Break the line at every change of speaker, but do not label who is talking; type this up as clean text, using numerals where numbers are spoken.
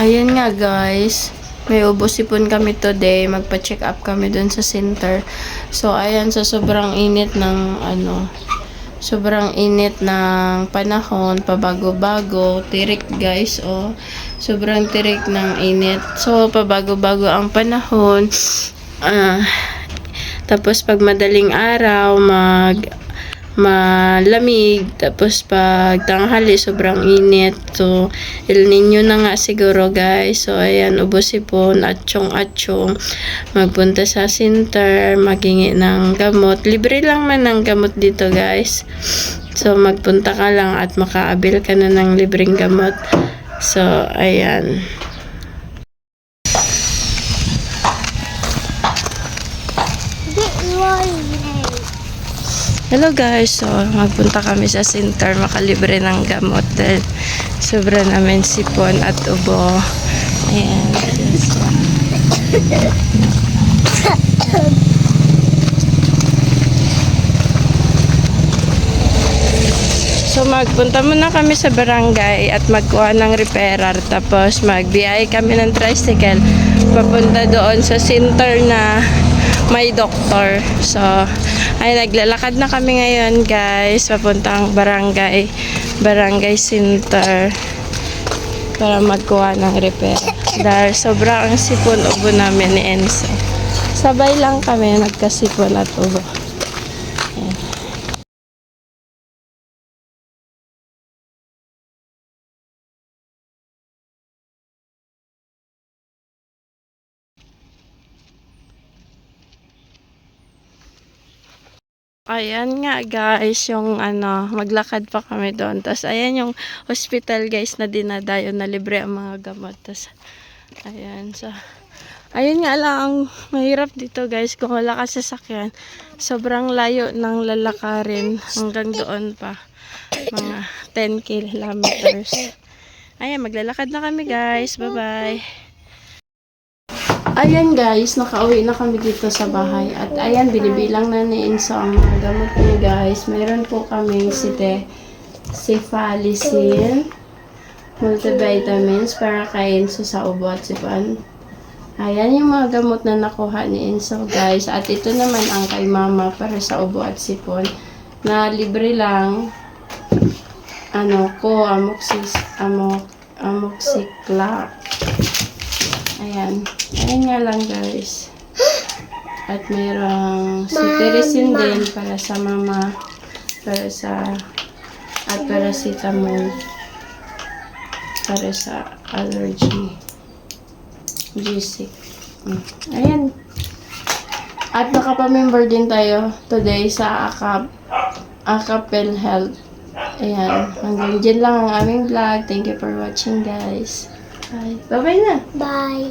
Ayan nga guys, may ubos-ipon kami today. Magpa-check up kami dun sa center. So ayan, sa sobrang init ng sobrang init ng panahon, pabago-bago, tirik guys, oh. Sobrang tirik ng init. So pabago-bago ang panahon. Tapos pag madaling araw, malamig, tapos pag tanghali sobrang init. So El Nino na nga siguro guys. So ayan, ubos-ipon, atsyong magpunta sa center, maghingi ng gamot. Libre lang man ang gamot dito guys. So magpunta ka lang at makaabil ka na ng libreng gamot. So ayan. Hello guys, so magpunta kami sa center, makalibre ng gamot dahil sobra namin sipon at ubo. Ayan. So magpunta muna kami sa barangay at magkuha ng repairer, tapos magbiyay kami ng tricycle papunta doon sa center na may doktor. So ay naglalakad na kami ngayon guys, papuntang barangay center para magkuha ng repair dahil sobra ang sipon ubo namin ni Enzo. Sabay lang kami nagkasipon at ubo. Ayan. Ayan nga guys, yung maglakad pa kami doon. Tapos ayan yung hospital guys na dinadayo na libre ang mga gamot. Tapos ayan, so ayun nga lang ang mahirap dito guys kung wala ka sasakyan. Sobrang layo ng lalakarin hanggang doon pa. Mga 10 kilometers. Ayan, maglalakad na kami guys. Bye bye. Ayan guys, nakauwi na kami dito sa bahay. At ayan, binibilang na ni Enzo ang mga gamot niya guys. Mayroon po kami cephalizine, multivitamins para kay Enzo sa ubo at sipon. Ayan yung mga gamot na nakuha ni Enzo guys. At ito naman ang kay mama para sa ubo at sipon. Na libre lang. Amoxiclav. Ayan. Ayan nga lang guys. At mayroong cetirizine din para sa mama. At paracetamol para sa allergy. G6. Ayan. At nakapamember din tayo today sa Acapel Health. Ayan. Hanggang dyan lang ang aming vlog. Thank you for watching guys. Bye. Bye-bye na.
Bye.